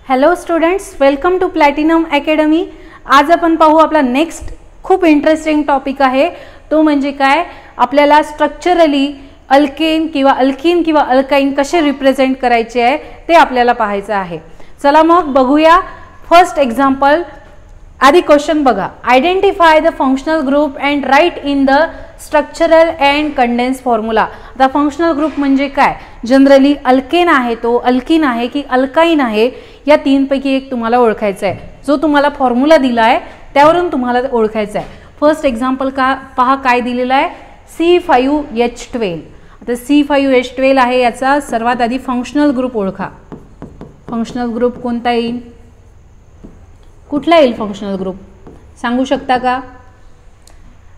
Hello students, welcome to Platinum Academy. आज आपण पाहू आपला नेक्स्ट खूप इंटरेस्टिंग टॉपिक आहे, तो म्हणजे काय, आपल्याला स्ट्रक्चरली अल्केन किंवा अल्कीन किंवा अल्काइन कसे रिप्रेझेंट करायचे आहे ते आपल्याला पाहायचं आहे। चला मग बघूया। फर्स्ट एक्झाम्पल, आधी क्वेश्चन बघा, identify the functional group and write in the structural and condense formula. आता फंक्शनल ग्रुप म्हणजे काय, जनरली अल्केन आहे, तो अल्कीन आहे की अल्काइन आहे, या तीनपैकी एक तुम्हाला ओळखायचा आहे। जो तुम्हाला फॉर्म्युला दिला आहे त्यावरून तुम्हाला ओळखायचा आहे। फर्स्ट एक्झाम्पल का पहा, काय दिलेला आहे, C5H12। आता C5H12 आहे, याचा सर्वात आधी फंक्शनल ग्रुप ओळखा। फंक्शनल ग्रुप कोणता येईल, कुठला येईल फंक्शनल ग्रुप सांगू शकता का?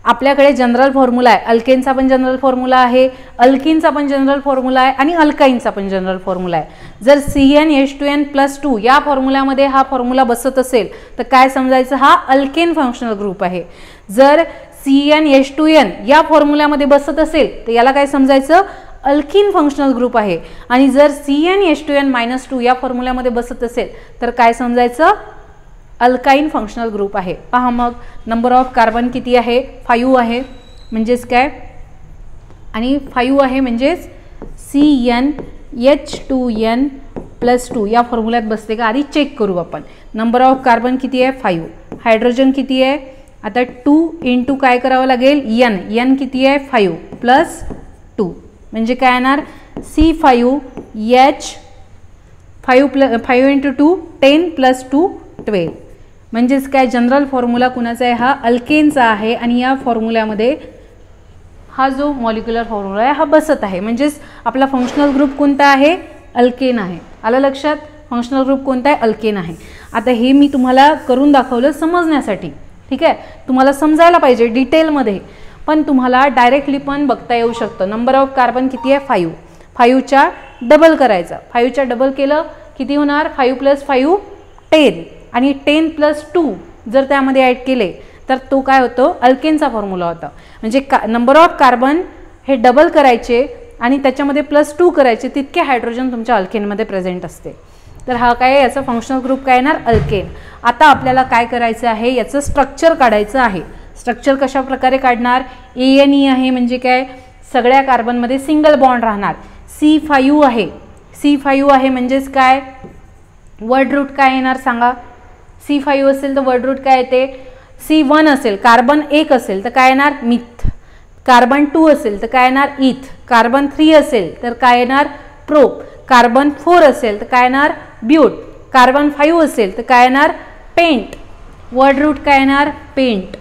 आपल्याकडे जनरल फॉर्म्युला आहे, अल्केनचा पण जनरल फॉर्म्युला आहे, अल्कीनचा पण जनरल फॉर्म्युला आहे आणि अल्काइनचा पण जनरल फॉर्म्युला आहे। जर CnH2n+2 या फॉर्म्युल्यामध्ये हा फॉर्म्युला बसत असेल तर काय समजायचं, हा अल्केन फंक्शनल ग्रुप आहे। जर CnH2n या फॉर्म्युल्यामध्ये बसत असेल तर याला काय समजायचं, अल्कीन फंक्शनल ग्रुप आहे। आणि जर CnH2n-2 या फॉर्म्युल्यामध्ये बसत असेल तर काय समजायचं, अल्काइन फंक्शनल ग्रुप आहे। पहा मग, नंबर ऑफ कार्बन किती आहे, 5 आहे, म्हणजेच काय, आणि 5 आहे म्हणजेच CnH2n+2 या फॉर्म्युल्यात बसते का, आधी चेक करू आपण। नंबर ऑफ कार्बन किती आहे, 5, हायड्रोजन किती आहे, आता 2 इंटू काय करावं लागेल, n किती आहे, 5 + 2 म्हणजे काय येणार, C5H 5 × 2 10 + 2 12 म्हणजेच काय, जनरल फॉर्म्युला कुणाचा आहे, हा अल्केनचा आहे आणि या फॉर्म्युल्यामध्ये हा जो मॉलिक्युलर फॉर्म्युला आहे हा बसत आहे, म्हणजेच आपला फंक्शनल ग्रुप कोणता आहे, अल्केन आहे। आलं लक्षात, फंक्शनल ग्रुप कोणता आहे, अल्केन आहे। आता हे मी तुम्हाला करून दाखवलं समजण्यासाठी, ठीक आहे, तुम्हाला समजायला पाहिजे डिटेलमध्ये, पण तुम्हाला डायरेक्टली पण बघता येऊ शकतं। नंबर ऑफ कार्बन किती आहे, 5, 5च्या डबल करायचा, 5च्या डबल केलं किती होणार, 5 + 5 10 आणि 10 + 2 जर त्यामध्ये ॲड केले तर तो काय होतो, अल्केनचा फॉर्म्युला होता। म्हणजे नंबर ऑफ कार्बन हे डबल करायचे आणि त्याच्यामध्ये +2 करायचे, तितके हायड्रोजन तुमच्या अल्केनमध्ये प्रेझेंट असते। तर हा काय, याचा फंक्शनल ग्रुप काय येणार, अल्केन। आता आपल्याला काय करायचं आहे, याचं स्ट्रक्चर काढायचं आहे। स्ट्रक्चर कशा प्रकारे काढणार, ANE आहे म्हणजे काय, सगळ्या कार्बनमध्ये सिंगल बॉन्ड राहणार। C5 आहे, C5 आहे म्हणजेच काय, वर्ड रूट काय येणार सांगा, C5 असेल तर वर्ड रूट काय येते, C1 असेल, कार्बन 1 असेल तर काय येणार, मिथ, कार्बन 2 असेल तर काय येणार, इथ, कार्बन 3 असेल तर काय येणार, प्रोप, कार्बन 4 असेल तर काय येणार, ब्यूट, कार्बन 5 असेल तर काय येणार, पेंट, वर्ड रूट काय येणार, पेंट।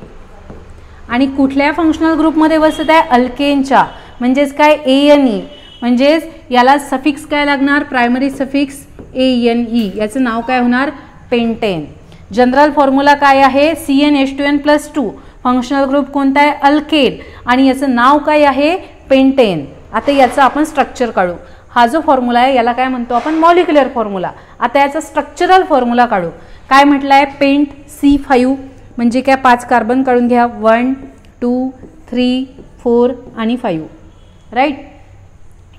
आणि कुठल्या फंक्शनल ग्रुपमध्ये बसत आहे, अल्केनच्या, म्हणजेच काय, ANE, म्हणजेच याला सफिक्स काय लागणार, प्रायमरी सफिक्स ANE, याचं नाव काय होणार, पेंटेन। जनरल फॉर्म्युला काय आहे, CnH2n+2, फंक्शनल ग्रुप कोणता आहे, अल्केन, आणि याचं नाव काय आहे, पेंटेन। आता याचं आपण स्ट्रक्चर काढू। हा जो फॉर्म्युला आहे याला काय म्हणतो आपण, मॉलिक्युलर फॉर्म्युला। आता याचा स्ट्रक्चरल फॉर्म्युला काढू। काय म्हटलं आहे, पेंट C5 म्हणजे काय, 5 कार्बन काढून घ्या, 1 2 3 4 आणि 5, राईट।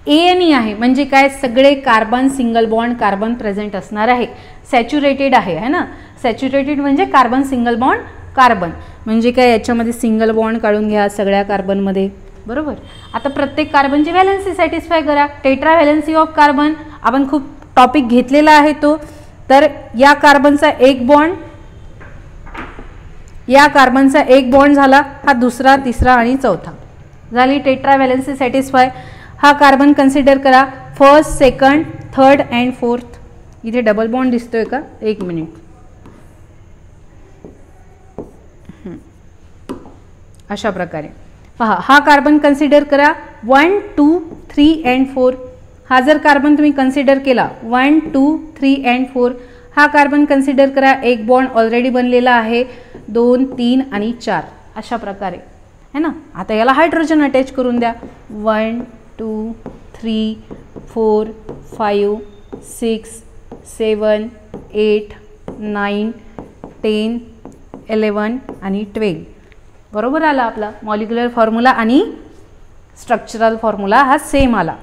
ANE आहे म्हणजे काय, सगळे carbon single bond carbon present असणार आहे, सॅच्युरेटेड आहे, है ना, सॅच्युरेटेड म्हणजे कार्बन सिंगल बॉन्ड कार्बन, म्हणजे काय, याच्यामध्ये सिंगल बॉन्ड काढून घ्या सगळ्या कार्बनमध्ये, बरोबर। आता प्रत्येक कार्बनची व्हॅलेन्सी सॅटिस्फाय करा, टेट्रा व्हॅलेन्सी ऑफ कार्बन आपण खूप टॉपिक घेतलेला आहे तो। तर या कार्बनचा एक बॉन्ड, या कार्बनचा एक बॉन्ड झाला, हा दुसरा, तिसरा आणि चौथा, झाली टेट्रा व्हॅलेन्सी सॅटिस्फाय। हा कार्बन कन्सिडर करा, first, second, third and fourth. इथे डबल बॉन्ड दिसतोय का, एक मिनिट, अशा प्रकारे पहा, हा कार्बन कन्सिडर करा, 1 2 3 अँड 4। हा जर कार्बन तुम्ही कन्सिडर केला 1 2 3 अँड 4, हा कार्बन कन्सिडर करा, एक बॉन्ड ऑलरेडी बनलेला आहे, 2 3 आणि 4, अशा प्रकारे, है ना। आता याला हायड्रोजन अटॅच करून द्या, 1 2 3 4 5 6 7 8 9 10 11 आणि 12, बरोबर आला आपला मॉलिक्युलर फॉर्म्युला आणि स्ट्रक्चरल फॉर्म्युला हा सेम आला।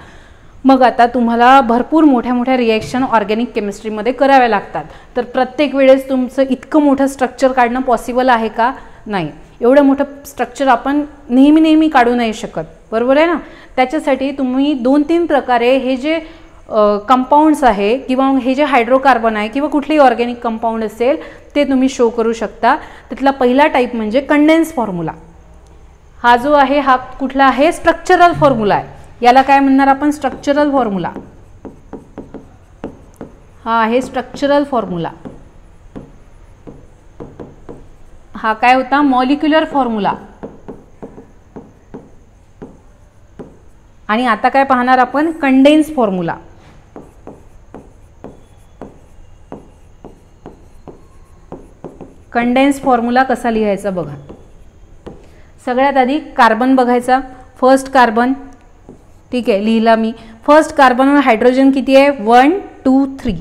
मग आता तुम्हाला भरपूर मोठ्या मोठ्या रिॲक्शन ऑर्गॅनिक केमिस्ट्रीमध्ये कराव्या लागतात. तर प्रत्येक वेळेस तुमचं इतकं मोठं स्ट्रक्चर काढणं पॉसिबल आहे का? नाही. एवढं मोठं स्ट्रक्चर आपण नेहमी काढू नाही शकत, बरोबर आहे ना. त्याच्यासाठी तुम्ही 2-3 प्रकारे हे जे कंपाऊंड्स आहे किंवा हे जे हायड्रोकार्बन आहे किंवा कुठलेही ऑर्गॅनिक कंपाऊंड असेल ते तुम्ही शो करू शकता. त्यातला पहिला टाईप म्हणजे कंडेन्स फॉर्म्युला. हा जो आहे हा कुठला आहे? स्ट्रक्चरल फॉर्म्युला आहे. याला काय म्हणणार आपण? Structural formula. हा आहे स्ट्रक्चरल फॉर्म्युला. हा काय होता? Molecular formula. आणि आता काय पाहणार आपण? Condense formula. कंडेन्स फॉर्म्युला कसा लिहायचा बघा. सगळ्यात आधी कार्बन बघायचा. फर्स्ट कार्बन, ठीक आहे, लिहिला मी. फर्स्ट कार्बनवर हायड्रोजन किती आहे? 1 2 3.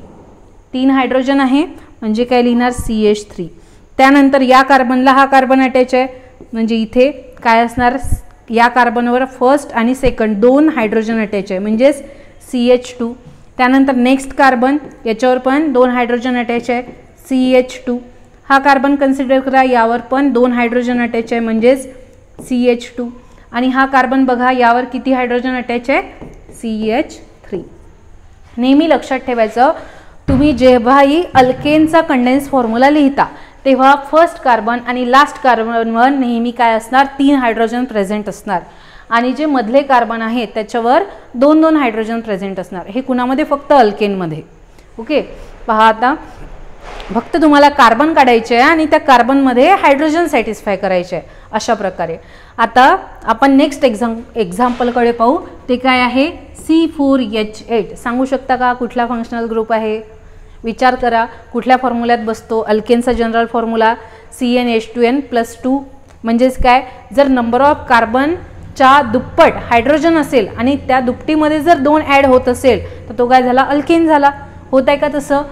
3 हायड्रोजन आहे म्हणजे काय लिहिणार? CH3. त्यानंतर या कार्बनला हा कार्बन अटॅच आहे म्हणजे इथे काय असणार? या कार्बनवर फर्स्ट आणि सेकंड 2 हायड्रोजन अटॅच आहे म्हणजेच CH2. त्यानंतर नेक्स्ट कार्बन, याच्यावर पण 2 हायड्रोजन अटॅच आहे CH2. हा कार्बन कन्सिडर करा, यावर पण 2 हायड्रोजन अटॅच आहे म्हणजेच CH2. आणि हा कार्बन बघा, यावर किती हायड्रोजन अटॅच आहे? CH3. नेहमी लक्षात ठेवायचं, तुम्ही जेव्हाही अल्केनचा कंडेन्स फॉर्म्युला लिहिता तेव्हा फर्स्ट कार्बन आणि लास्ट कार्बनवर नेहमी काय असणार? 3 हायड्रोजन प्रेझेंट असणार. आणि जे मधले कार्बन आहेत त्याच्यावर 2-2 हायड्रोजन प्रेझेंट असणार. हे कुणामध्ये? फक्त अल्केनमध्ये. ओके, पहा आता फक्त तुम्हाला कार्बन काढायचे आहे आणि त्या कार्बनमध्ये हायड्रोजन सॅटिस्फाय करायचे आहे अशा प्रकारे. आता आपण नेक्स्ट एक्झाम्पलकडे पाहू. ते काय आहे? C4H8. सांगू शकता का कुठला फंक्शनल ग्रुप आहे? विचार करा, कुठल्या फॉर्म्युल्यात बसतो? अल्केनचा जनरल फॉर्म्युला CnH2n+2. म्हणजेच काय? जर नंबर ऑफ कार्बनच्या दुप्पट हायड्रोजन असेल आणि त्या दुपटीमध्ये जर 2 ॲड होत असेल तर तो काय झाला? अल्केन झाला. होत आहे का तसं?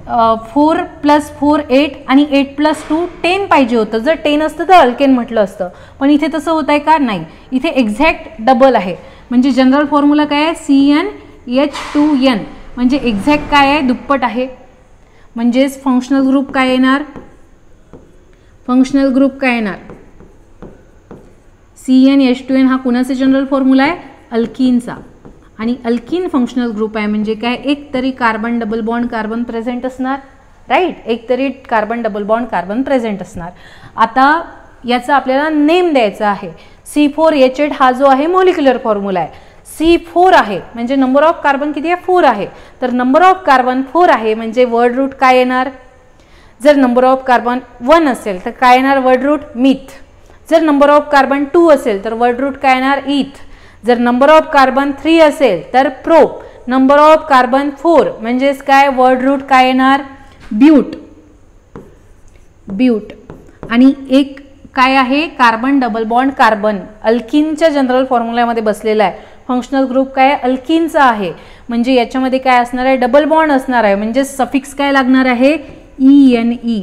4 + 4 8 आणि 8 + 2 10 पाहिजे होतं. जर 10 असतं तर अल्केन म्हटलं असतं, पण इथे तसं होत आहे का? नाही. इथे एक्झॅक्ट डबल आहे. म्हणजे जनरल फॉर्म्युला काय आहे? CnH2n. म्हणजे एक्झॅक्ट काय आहे? दुप्पट आहे. म्हणजेच फंक्शनल ग्रुप काय येणार? फंक्शनल ग्रुप काय येणार? CnH2n हा कुणाचा जनरल फॉर्म्युला आहे? अल्कीनचा. आणि अल्कीन फंक्शनल ग्रुप आहे म्हणजे काय? एक तरी carbon double bond carbon present असणार, राईट. एक तरी carbon double bond carbon present असणार. आता याचा आपल्याला नेम द्यायचा आहे. C4H8 हा जो आहे मॉलिक्युलर फॉर्म्युला आहे. C4 आहे म्हणजे नंबर ऑफ कार्बन किती आहे? 4 आहे. तर नंबर ऑफ कार्बन 4 आहे म्हणजे वर्ड रूट काय येणार? जर नंबर ऑफ कार्बन 1 असेल तर काय येणार? Word root meth. जर नंबर ऑफ कार्बन 2 असेल तर वर्ड रूट काय येणार? इथ. जर नंबर ऑफ कार्बन 3 असेल तर प्रोप. नंबर ऑफ कार्बन 4 म्हणजेच काय? वर्ड रूट काय येणार? ब्यूट. ब्यूट. आणि एक काय आहे? कार्बन डबल बॉन्ड कार्बन अल्किनच्या जनरल फॉर्म्युल्यामध्ये बसलेला आहे. फंक्शनल ग्रुप काय? अल्किनचा आहे. म्हणजे याच्यामध्ये काय असणार आहे? डबल बॉन्ड असणार आहे. म्हणजे सफिक्स काय लागणार आहे? ENE.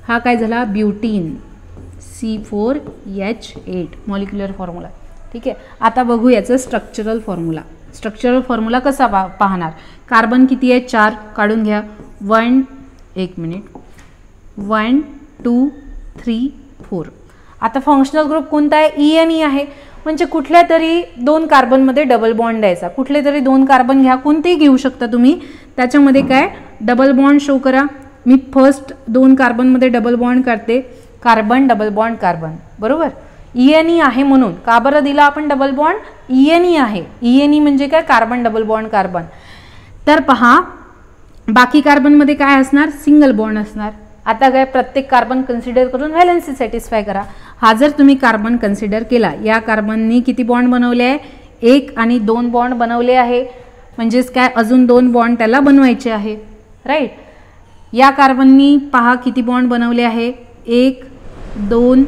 हा काय झाला? ब्युटीन. C4H8 molecular formula. ठीक आहे. आता बघू याचं स्ट्रक्चरल फॉर्म्युला. स्ट्रक्चरल फॉर्म्युला कसा पाहणार? कार्बन किती आहे? 4 काढून घ्या. 1 2 3 4. आता फंक्शनल ग्रुप कोणता आहे? ENE आहे. म्हणजे कुठल्या तरी 2 कार्बनमध्ये डबल बॉन्ड द्यायचा. कुठले तरी 2 कार्बन घ्या, कोणतेही घेऊ शकता तुम्ही. त्याच्यामध्ये काय? डबल बॉन्ड शो करा. मी फर्स्ट 2 कार्बनमध्ये डबल बॉन्ड करते. कार्बन डबल बॉन्ड कार्बन, बरोबर. ENE आहे म्हणून. का बरं दिला आपण डबल बॉन्ड? ENE आहे. ENE म्हणजे काय? Carbon double bond carbon. तर पहा बाकी कार्बनमध्ये काय असणार? सिंगल बॉन्ड असणार. आता काय? प्रत्येक कार्बन कन्सिडर करून व्हॅलेन्सी सॅटिस्फाय करा. हा जर तुम्ही कार्बन कन्सिडर केला, या कार्बननी किती बॉन्ड बनवले आहे? 1 आणि 2 बॉन्ड बनवले आहे. म्हणजेच काय? अजून 2 बॉन्ड त्याला बनवायचे आहे, राईट. या कार्बननी पहा किती बॉन्ड बनवले आहे? 1 2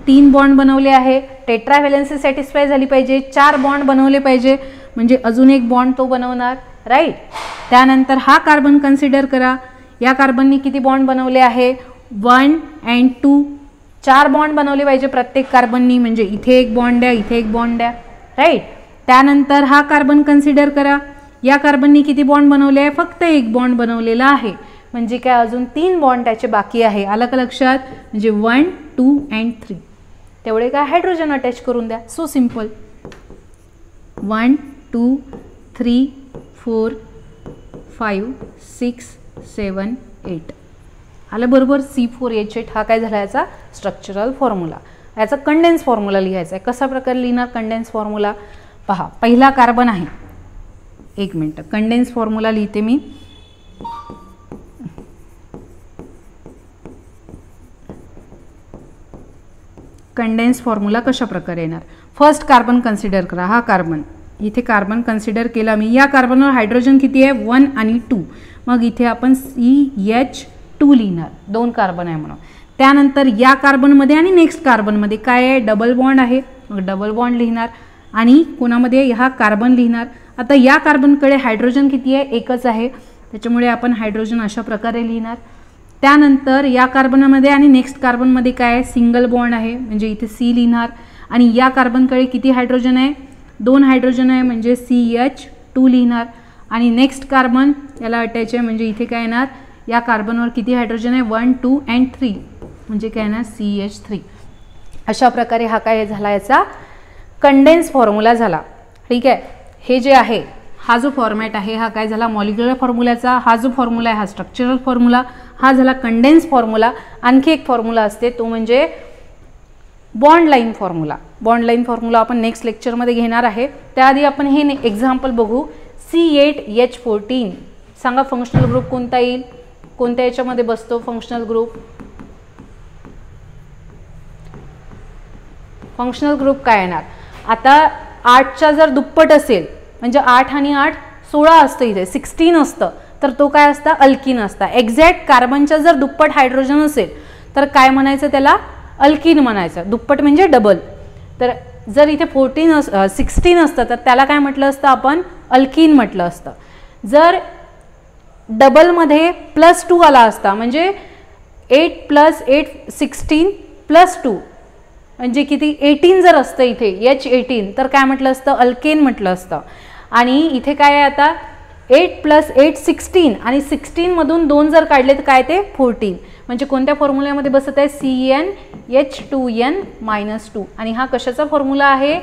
3 बॉन्ड बनवले आहे. टेट्रा व्हॅलेन्सी सॅटिस्फाय झाली पाहिजे. 4 बॉन्ड बनवले पाहिजे म्हणजे अजून 1 बॉन्ड तो बनवणार, राईट. त्यानंतर हा कार्बन कन्सिडर करा. या कार्बननी किती बॉन्ड बनवले आहे? 1 and 2. 4 बॉन्ड बनवले पाहिजे प्रत्येक कार्बननी. म्हणजे इथे 1 बॉन्ड द्या, इथे 1 बॉन्ड द्या, राईट. त्यानंतर हा कार्बन कन्सिडर करा. या कार्बननी किती बॉन्ड बनवले आहे? फक्त एक बॉन्ड बनवलेला आहे, म्हणजे काय अजून 3 बॉन्ड त्याचे बाकी आहे. आलं का लक्षात? म्हणजे 1, 2 and 3 तेवढे काय हायड्रोजन अटॅच करून द्या. So simple. 1, 2, 3, 4, 5, 6, 7, 8 आलं बरोबर. C4H8 हा काय झाला याचा स्ट्रक्चरल फॉर्म्युला. याचा कंडेन्स फॉर्म्युला लिहायचा आहे. कसा प्रकारे लिहिणार कंडेन्स फॉर्म्युला? पहा, पहिला कार्बन आहे. एक मिनटं, कंडेन्स फॉर्म्युला लिहिते मी. कंडेन्स फॉर्म्युला कशा प्रकारे येणार? फर्स्ट कार्बन कन्सिडर करा. हा कार्बन, इथे कार्बन कन्सिडर केला मी. या कार्बनवर हायड्रोजन किती आहे? 1 आणि 2. मग इथे आपण CH2 लिहिणार, 2 कार्बन आहे म्हणून. त्यानंतर या कार्बनमध्ये आणि नेक्स्ट कार्बनमध्ये काय आहे? डबल बॉन्ड आहे, मग डबल बॉन्ड लिहिणार. आणि कोणामध्ये? हा कार्बन लिहिणार. आता या कार्बनकडे हायड्रोजन किती आहे? एकच आहे, त्याच्यामुळे आपण हायड्रोजन अशा प्रकारे लिहिणार. त्यानंतर या कार्बनमध्ये आणि नेक्स्ट कार्बनमध्ये काय आहे? सिंगल बॉन्ड आहे, म्हणजे इथे C लिहिणार. आणि या कार्बनकडे किती हायड्रोजन आहे? 2 हायड्रोजन आहे, म्हणजे CH2 लिहिणार. आणि नेक्स्ट कार्बन याला अटॅच आहे, म्हणजे इथे काय येणार? या कार्बनवर किती हायड्रोजन आहे? 1, 2 and 3, म्हणजे काय येणार? CH3. अशा प्रकारे हा काय झाला? याचा कंडेन्स फॉर्म्युला झाला. ठीक आहे. हे जे आहे, हा जो फॉर्मॅट आहे हा काय झाला? मॉलिक्युलर फॉर्म्युल्याचा. हा जो फॉर्म्युला आहे हा स्ट्रक्चरल फॉर्म्युला. हा झाला कंडेन्स फॉर्म्युला. आणखी एक फॉर्म्युला असते, तो म्हणजे bond line formula. Bond line formula आपण नेक्स्ट लेक्चरमध्ये घेणार आहे. त्याआधी आपण हे एक्झाम्पल बघू. C8H14 सांगा फंक्शनल ग्रुप कोणता येईल? कोणत्या याच्यामध्ये बसतो फंक्शनल ग्रुप? फंक्शनल ग्रुप काय येणार? आता 8च्या जर दुप्पट असेल, म्हणजे 8 आणि 8 16 असतं, इथे 16 असतं, तर तो काय असता? अल्किन असता. एक्झॅक्ट कार्बनच्या जर दुप्पट हायड्रोजन असेल तर काय म्हणायचं त्याला? अल्किन म्हणायचं. दुप्पट म्हणजे डबल. तर जर इथे 16 असतं तर त्याला काय म्हटलं असतं आपण? अल्किन म्हटलं असतं. जर डबलमध्ये +2 आला असता, म्हणजे 8 + 8 16 + 2 म्हणजे किती? 18 जर असतं इथे H18 तर काय म्हटलं असतं? अल्केन म्हटलं असतं. आणि इथे काय आहे आता? 8 + 8 16 आणि 16 मधून 2 जर काढले तर काय ते? 14. म्हणजे कोणत्या फॉर्म्युल्यामध्ये बसत आहे? CnH2n-2. आणि हा कशाचा फॉर्म्युला आहे?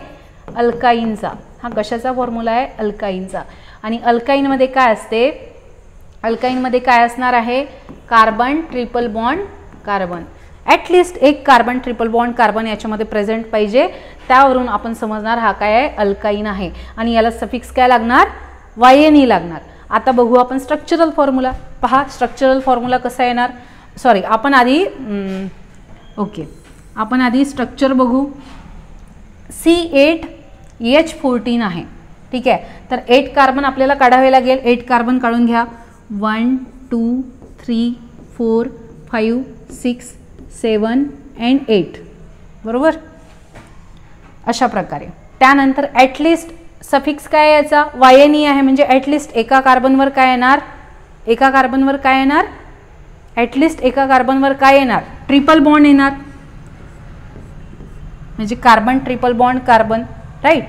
अल्काईनचा. हा कशाचा फॉर्म्युला आहे? अल्काईनचा. आणि अल्काईनमध्ये काय असते? अल्काईनमध्ये काय असणार आहे? Carbon triple bond carbon. At least एक कार्बन ट्रिपल बॉन्ड कार्बन याच्यामध्ये प्रेझेंट पाहिजे. त्यावरून आपण समजणार हा काय आहे? अल्काईन आहे. आणि याला सफिक्स काय लागणार? YN लागणार. आता बघू आपण स्ट्रक्चरल फॉर्म्युला. पहा स्ट्रक्चरल फॉर्म्युला कसा येणार? सॉरी, आपण आधी आपण आधी स्ट्रक्चर बघू. C8H14 आहे. ठीक आहे. तर 8 कार्बन आपल्याला काढावे लागेल. 8 कार्बन काढून घ्या. 1, 2, 3, 4, 5, 6, 7 and 8 बरोबर. अशा प्रकारे. त्यानंतर ॲटलिस्ट सफिक्स काय याचा? YNE आहे, म्हणजे ॲटलिस्ट एका कार्बनवर काय येणार? एका कार्बनवर काय येणार? ॲटलिस्ट एका कार्बनवर काय येणार? ट्रिपल बॉन्ड येणार, म्हणजे carbon triple bond carbon. Right.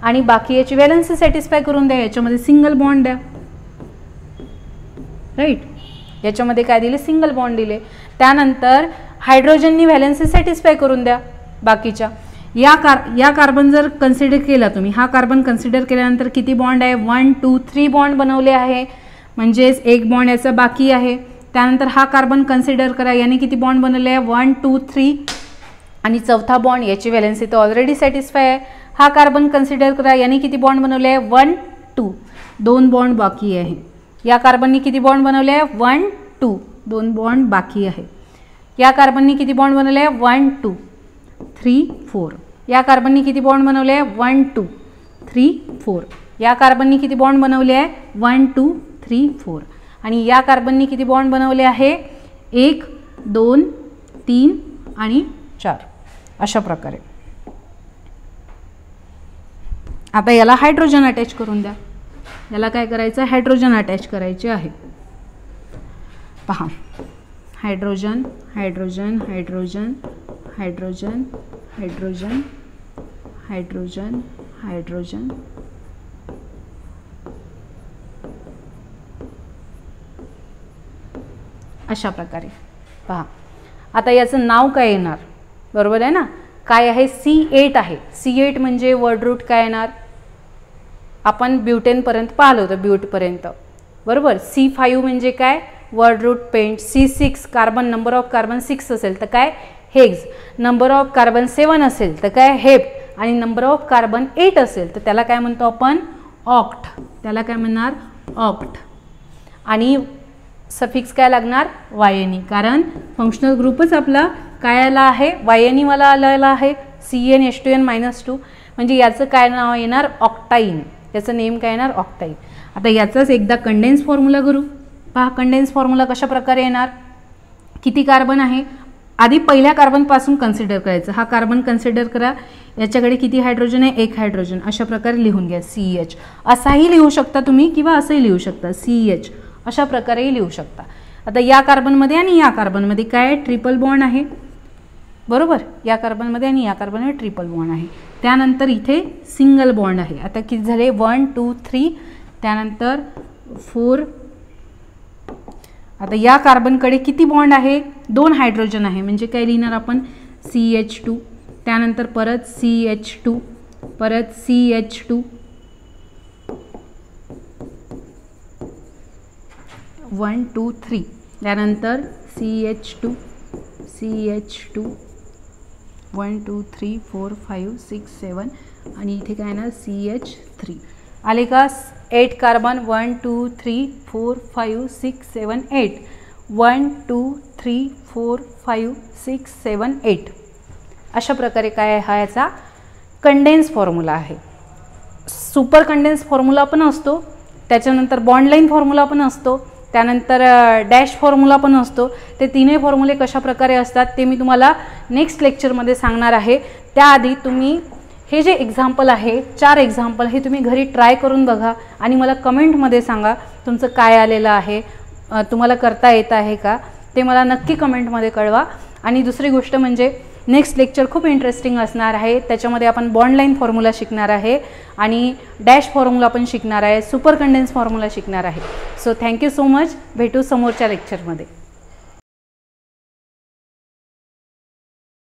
आणि बाकी याची व्हॅलेन्सी सॅटिस्फाय करून द्या. याच्यामध्ये सिंगल बॉन्ड द्या. राईट. याच्यामध्ये काय दिले? सिंगल बॉन्ड दिले. त्यानंतर हायड्रोजननी व्हॅलेन्सी सॅटिस्फाय करून द्या बाकीच्या. या कार्बन जर कन्सिडर केला तुम्ही, हा कार्बन कन्सिडर केल्यानंतर किती बॉन्ड आहे? 1, 2, 3 बॉन्ड बनवले आहे, म्हणजेच एक बॉन्ड याचा बाकी आहे. त्यानंतर हा कार्बन कन्सिडर करा, याने किती बॉन्ड बनवले आहे? 1, 2, 3. आणि चौथा बॉन्ड याची व्हॅलेन्सी तर ऑलरेडी सॅटिस्फाय आहे. हा कार्बन कन्सिडर करा, याने किती बॉन्ड बनवले आहे? 1, 2. 2 बॉन्ड बाकी आहे. या कार्बननी किती बॉन्ड बनवले आहे? 1, 2. 2 बॉन्ड बाकी आहे. या कार्बननी किती बॉन्ड बनवले आहे? 1, 2, 3, 4. या कार्बननी किती बॉन्ड बनवले आहे? 1, 2, 3, 4. या कार्बननी किती बॉन्ड बनवले आहे? 1, 2, 3, 4. आणि या कार्बननी किती बॉन्ड बनवले आहे? 1, 2, 3 आणि 4. अशा प्रकारे. आता याला हायड्रोजन अटॅच करून द्या. याला काय करायचं? हायड्रोजन अटॅच करायचे आहे. पहा, hydrogen hydrogen hydrogen hydrogen hydrogen hydrogen hydrogen अशा प्रकारे पहा. आता याचं नाव काय येणार, बरोबर आहे ना, काय आहे, C8 आहे. C8 म्हणजे वर्ड रूट काय येणार, आपण ब्युटेनपर्यंत पाहिलं होतं, ब्यूटपर्यंत, बरोबर. C5 म्हणजे काय, word root pent. C6 carbon, number of carbon 6 असेल तर काय, हेक्स. नंबर ऑफ कार्बन 7 असेल तर काय, हेप. आणि नंबर ऑफ कार्बन 8 असेल तर त्याला काय म्हणतो आपण, ऑक्ट. त्याला काय म्हणणार, ऑक्ट. आणि सफिक्स काय लागणार, वायनी, कारण फंक्शनल ग्रुपच आपला काय आला आहे, वायनीवाला आलेला आहे, CnH2n-2. म्हणजे याचं काय नाव येणार, ऑक्टाईन. याचं नेम काय येणार, ऑक्टाईन. आता याचाच एकदा कंडेन्स फॉर्म्युला करू. पहा कंडेन्स फॉर्म्युला कशा प्रकारे येणार, किती कार्बन आहे, आधी पहिल्या कार्बनपासून कन्सिडर करायचं. हा कार्बन कन्सिडर करा, याच्याकडे किती हायड्रोजन आहे, 1 हायड्रोजन. अशा प्रकारे लिहून घ्या, CH. असाही लिहू शकता तुम्ही किंवा असंही लिहू शकता, CH. अशा प्रकारेही लिहू शकता. आता या कार्बनमध्ये आणि या कार्बनमध्ये काय, ट्रिपल बॉन्ड आहे, बरोबर. या कार्बनमध्ये आणि या कार्बनमध्ये ट्रिपल बॉन्ड आहे. त्यानंतर इथे सिंगल बॉन्ड आहे. आता किती झाले, 1 2 3, त्यानंतर 4. आता या कार्बनकडे किती बॉन्ड आहे, 2 हायड्रोजन आहे, म्हणजे काय लिहिणार आपण, CH2. त्यानंतर परत CH2, परत CH2, 1 2 3, त्यानंतर CH2, CH2, 1 2 3 4 5 6 7, आणि इथे काय ना CH3. आले का 8 कार्बन, 1 2 3 4 5 6 7 8, 1 2 3 4 5 6 7 8. अशा प्रकारे काय हा याचा कंडेन्स फॉर्म्युला आहे. सुपर कंडेन्स फॉर्म्युला पण असतो, त्याच्यानंतर बॉन्ड लाईन फॉर्म्युला पण असतो, त्यानंतर डॅश फॉर्म्युला पण असतो. ते तीनही फॉर्म्युले कशा प्रकारे असतात ते मी तुम्हाला नेक्स्ट लेक्चरमध्ये सांगणार आहे. त्याआधी तुम्ही हे जे एक्झाम्पल आहे, 4 एक्झाम्पल, हे तुम्ही घरी ट्राय करून बघा आणि मला कमेंटमध्ये सांगा तुमचं काय आलेलं आहे, तुम्हाला करता येत आहे का, ते मला नक्की कमेंटमध्ये कळवा. आणि दुसरी गोष्ट म्हणजे नेक्स्ट लेक्चर खूप इंटरेस्टिंग असणार आहे. त्याच्यामध्ये आपण बॉन्ड लाईन फॉर्म्युला शिकणार आहे आणि डॅश फॉर्म्युला पण शिकणार आहे, सुपर कंडेन्स फॉर्म्युला शिकणार आहे. So thank you so much. भेटू समोरच्या लेक्चरमध्ये.